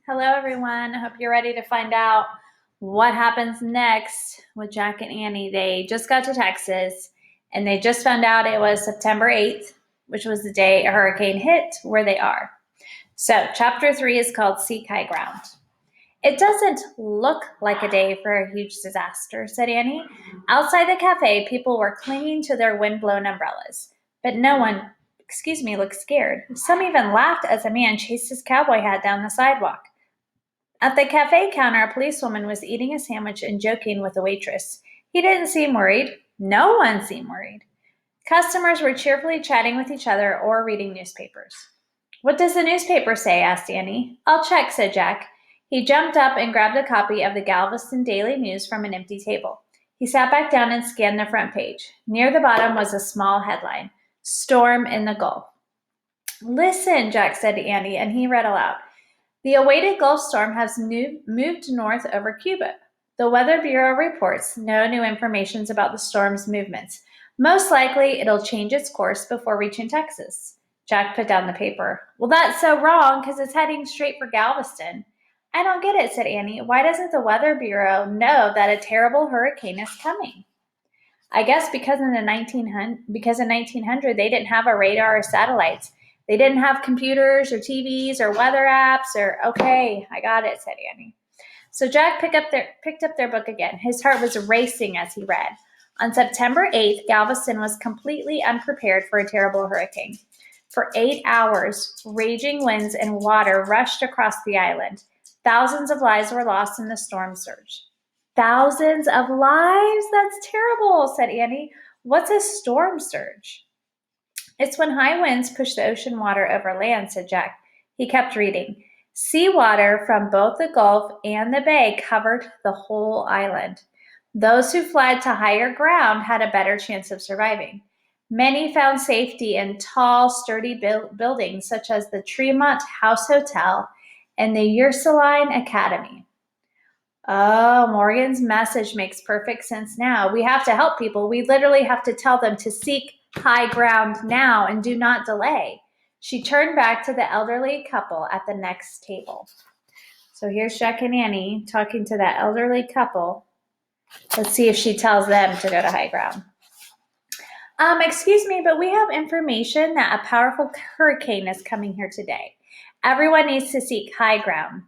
Hello, everyone. I hope you're ready to find out what happens next with Jack and Annie. They just got to Texas and they just found out it was September 8th, which was the day a hurricane hit where they are. So, chapter 3 is called Seek High Ground. It doesn't look like a day for a huge disaster, said Annie. Outside the cafe, people were clinging to their wind-blown umbrellas, but no one, looked scared. Some even laughed as a man chased his cowboy hat down the sidewalk. At the cafe counter, a policewoman was eating a sandwich and joking with the waitress. He didn't seem worried. No one seemed worried. Customers were cheerfully chatting with each other or reading newspapers. What does the newspaper say? Asked Annie. I'll check, said Jack. He jumped up and grabbed a copy of the Galveston Daily News from an empty table. He sat back down and scanned the front page. Near the bottom was a small headline, Storm in the Gulf. Listen, Jack said to Annie, and he read aloud. The awaited Gulf storm has moved north over Cuba. The Weather Bureau reports no new information about the storm's movements. Most likely, it'll change its course before reaching Texas. Jack put down the paper. Well, that's so wrong because it's heading straight for Galveston. I don't get it, said Annie. Why doesn't the Weather Bureau know that a terrible hurricane is coming? I guess because in 1900 they didn't have a radar or satellites. They didn't have computers or TVs or weather apps or, okay, I got it, said Annie. So Jack picked up their book again. His heart was racing as he read. On September 8th, Galveston was completely unprepared for a terrible hurricane. For 8 hours, raging winds and water rushed across the island. Thousands of lives were lost in the storm surge. Thousands of lives? That's terrible, said Annie. What's a storm surge? It's when high winds push the ocean water over land, said Jack. He kept reading. Seawater from both the Gulf and the bay covered the whole island. Those who fled to higher ground had a better chance of surviving. Many found safety in tall, sturdy buildings such as the Tremont House Hotel and the Ursuline Academy. Oh, Morgan's message makes perfect sense now. We have to help people. We literally have to tell them to seek high ground now and do not delay. She turned back to the elderly couple at the next table. So here's Jack and Annie talking to that elderly couple. Let's see if she tells them to go to high ground. Excuse me, but we have information that a powerful hurricane is coming here today. Everyone needs to seek high ground.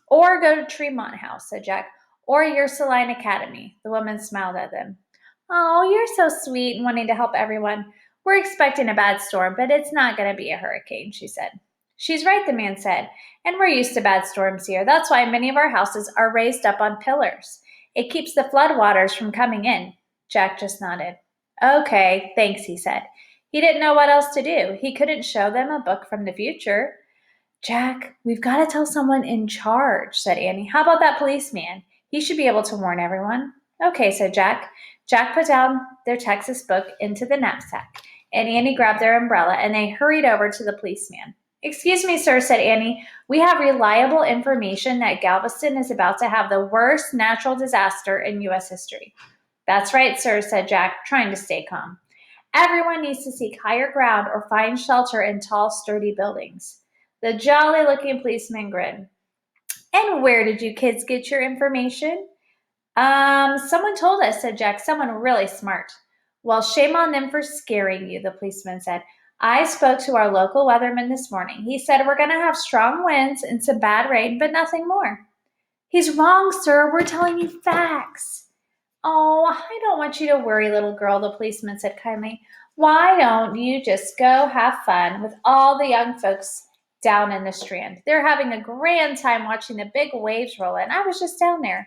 Or go to Tremont House, said Jack, or Ursuline Academy. The woman smiled at them. Oh, you're so sweet and wanting to help everyone. We're expecting a bad storm, but it's not going to be a hurricane, she said. She's right, the man said, and we're used to bad storms here. That's why many of our houses are raised up on pillars. It keeps the floodwaters from coming in. Jack just nodded. Okay, thanks, he said. He didn't know what else to do. He couldn't show them a book from the future. Jack, we've got to tell someone in charge, said Annie. How about that policeman? He should be able to warn everyone. Okay, said Jack. Jack put down their Texas book into the knapsack, and Annie grabbed their umbrella, and they hurried over to the policeman. Excuse me, sir, said Annie. We have reliable information that Galveston is about to have the worst natural disaster in U.S. history. That's right, sir, said Jack, trying to stay calm. Everyone needs to seek higher ground or find shelter in tall, sturdy buildings. The jolly-looking policeman grinned. And where did you kids get your information? Someone told us, said Jack. Someone really smart. Well, shame on them for scaring you, the policeman said. I spoke to our local weatherman this morning. He said we're going to have strong winds and some bad rain, but nothing more. He's wrong, sir. We're telling you facts. Oh, I don't want you to worry, little girl, the policeman said kindly. Why don't you just go have fun with all the young folks down in the Strand? They're having a grand time watching the big waves roll in. I was just down there.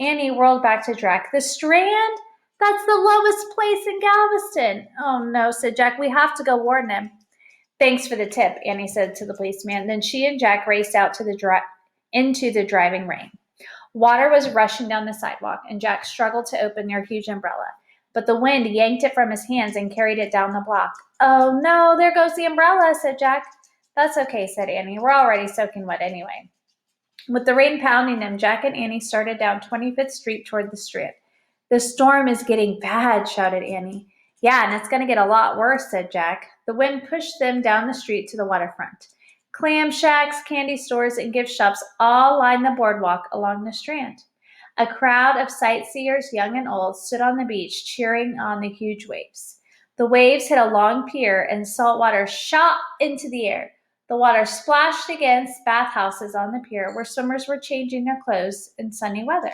Annie whirled back to Jack. The Strand? That's the lowest place in Galveston. Oh, no, said Jack. We have to go warn them. Thanks for the tip, Annie said to the policeman. Then she and Jack raced out to into the driving rain. Water was rushing down the sidewalk, and Jack struggled to open their huge umbrella. But the wind yanked it from his hands and carried it down the block. Oh, no, there goes the umbrella, said Jack. That's okay, said Annie. We're already soaking wet anyway. With the rain pounding them, Jack and Annie started down 25th Street toward the Strip. The storm is getting bad, shouted Annie. Yeah, and it's going to get a lot worse, said Jack. The wind pushed them down the street to the waterfront. Clam shacks, candy stores, and gift shops all lined the boardwalk along the Strand. A crowd of sightseers, young and old, stood on the beach cheering on the huge waves. The waves hit a long pier and salt water shot into the air. The water splashed against bathhouses on the pier where swimmers were changing their clothes in sunny weather.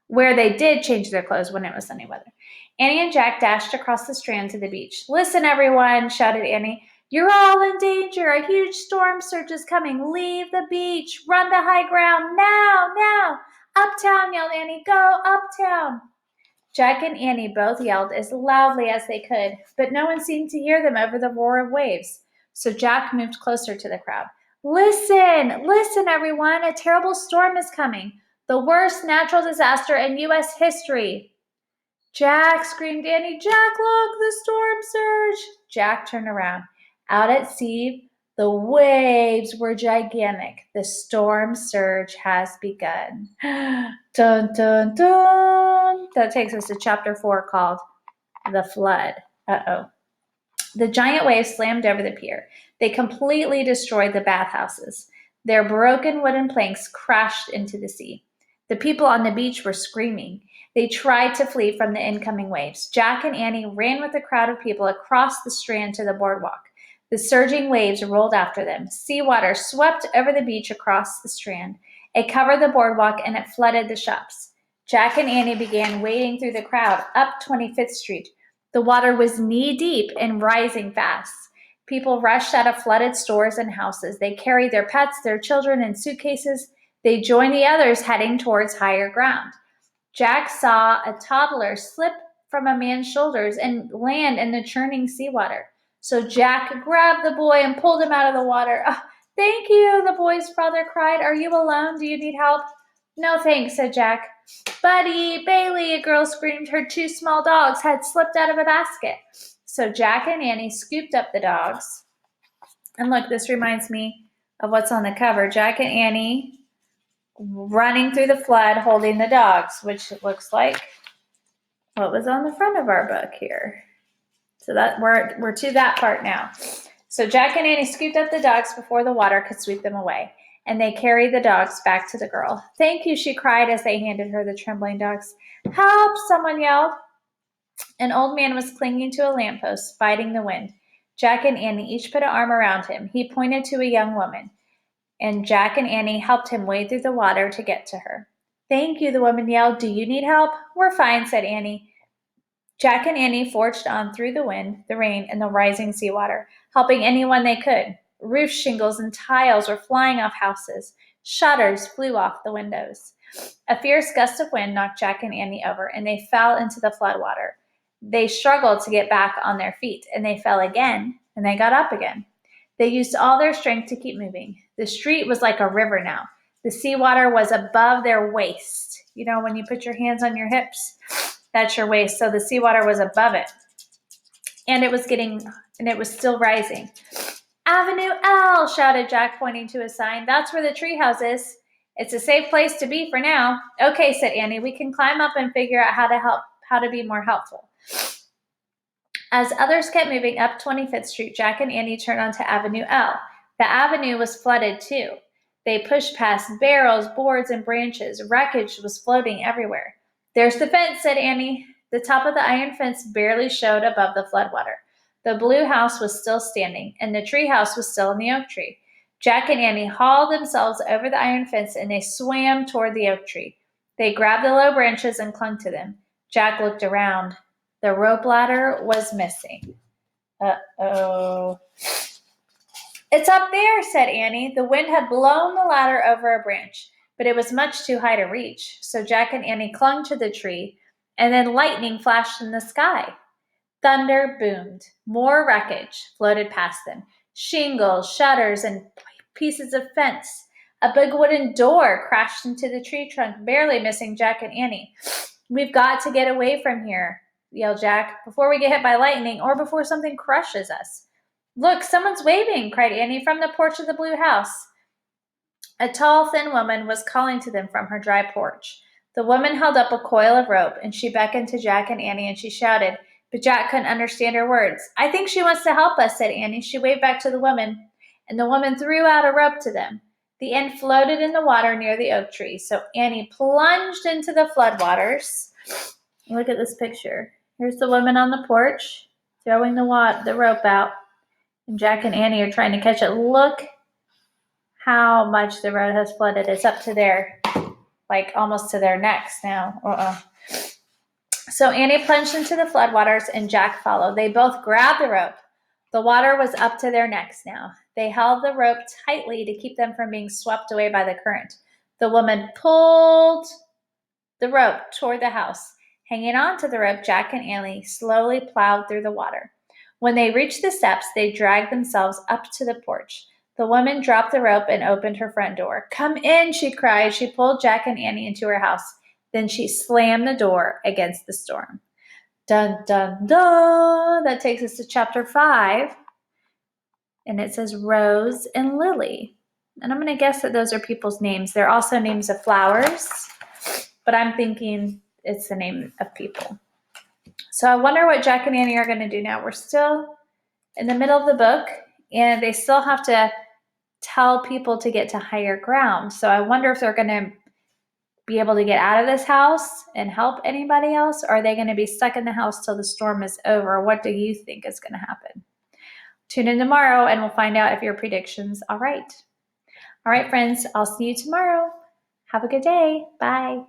Where they did change their clothes when it was sunny weather. Annie and Jack dashed across the Strand to the beach. "Listen, everyone," shouted Annie. "You're all in danger. A huge storm surge is coming. Leave the beach. Run to high ground. Now, now. Uptown," yelled Annie. "Go uptown." Jack and Annie both yelled as loudly as they could, but no one seemed to hear them over the roar of waves. So Jack moved closer to the crowd. "Listen, listen, everyone. A terrible storm is coming. The worst natural disaster in U.S. history." "Jack," screamed Annie. "Jack, look, the storm surge." Jack turned around. Out at sea, the waves were gigantic. The storm surge has begun. Dun, dun, dun. That takes us to chapter 4 called The Flood. Uh-oh. The giant waves slammed over the pier. They completely destroyed the bathhouses. Their broken wooden planks crashed into the sea. The people on the beach were screaming. They tried to flee from the incoming waves. Jack and Annie ran with a crowd of people across the Strand to the boardwalk. The surging waves rolled after them. Seawater swept over the beach across the Strand. It covered the boardwalk and it flooded the shops. Jack and Annie began wading through the crowd up 25th Street. The water was knee-deep and rising fast. People rushed out of flooded stores and houses. They carried their pets, their children, in suitcases. They joined the others heading towards higher ground. Jack saw a toddler slip from a man's shoulders and land in the churning seawater. So Jack grabbed the boy and pulled him out of the water. "Oh, thank you," the boy's father cried. "Are you alone? Do you need help?" "No, thanks," said Jack. "Buddy, Bailey," a girl screamed. Her 2 small dogs had slipped out of a basket. So Jack and Annie scooped up the dogs. And look, this reminds me of what's on the cover. Jack and Annie running through the flood holding the dogs, which looks like what was on the front of our book here. So that we're to that part now. So Jack and Annie scooped up the dogs before the water could sweep them away, and they carried the dogs back to the girl. "Thank you," she cried as they handed her the trembling dogs. "Help!" someone yelled. An old man was clinging to a lamppost, fighting the wind. Jack and Annie each put an arm around him. He pointed to a young woman, and Jack and Annie helped him wade through the water to get to her. "Thank you," the woman yelled. "Do you need help?" "We're fine," said Annie. Jack and Annie forged on through the wind, the rain, and the rising seawater, helping anyone they could. Roof shingles and tiles were flying off houses. Shutters flew off the windows. A fierce gust of wind knocked Jack and Annie over, and they fell into the floodwater. They struggled to get back on their feet, and they fell again, and they got up again. They used all their strength to keep moving. The street was like a river now. The seawater was above their waist. You know, when you put your hands on your hips, that's your waist. So the seawater was above it. And it was still rising. "Avenue L," shouted Jack, pointing to a sign. "That's where the treehouse is. It's a safe place to be for now." "Okay," said Annie. "We can climb up and figure out how to be more helpful." As others kept moving up 25th Street, Jack and Annie turned onto Avenue L. The avenue was flooded too. They pushed past barrels, boards, and branches. Wreckage was floating everywhere. "There's the fence," said Annie. The top of the iron fence barely showed above the floodwater. The blue house was still standing, and the tree house was still in the oak tree. Jack and Annie hauled themselves over the iron fence, and they swam toward the oak tree. They grabbed the low branches and clung to them. Jack looked around. The rope ladder was missing. Uh-oh. "It's up there," said Annie. The wind had blown the ladder over a branch, but it was much too high to reach. So Jack and Annie clung to the tree, and then lightning flashed in the sky. Thunder boomed. More wreckage floated past them. Shingles, shutters, and pieces of fence. A big wooden door crashed into the tree trunk, barely missing Jack and Annie. "We've got to get away from here," yelled Jack, "before we get hit by lightning or before something crushes us." "Look, someone's waving," cried Annie from the porch of the blue house. A tall, thin woman was calling to them from her dry porch. The woman held up a coil of rope, and she beckoned to Jack and Annie, and she shouted, but Jack couldn't understand her words. "I think she wants to help us," said Annie. She waved back to the woman, and the woman threw out a rope to them. The end floated in the water near the oak tree. So Annie plunged into the floodwaters. Look at this picture. Here's the woman on the porch throwing the rope out. And Jack and Annie are trying to catch it. Look how much the road has flooded. It's up to their, like almost to their necks now. So Annie plunged into the floodwaters and Jack followed. They both grabbed the rope. The water was up to their necks now. They held the rope tightly to keep them from being swept away by the current. The woman pulled the rope toward the house. Hanging on to the rope, Jack and Annie slowly plowed through the water. When they reached the steps, they dragged themselves up to the porch. The woman dropped the rope and opened her front door. "Come in," she cried. She pulled Jack and Annie into her house. Then she slammed the door against the storm. Dun, dun, dun. That takes us to chapter 5. And it says Rose and Lily. And I'm going to guess that those are people's names. They're also names of flowers, but I'm thinking it's the name of people. So I wonder what Jack and Annie are going to do now. We're still in the middle of the book, and they still have to tell people to get to higher ground. So I wonder if they're going to be able to get out of this house and help anybody else, or are they going to be stuck in the house till the storm is over? What do you think is going to happen? Tune in tomorrow and we'll find out if your predictions are right. All right, friends, I'll see you tomorrow. Have a good day. Bye.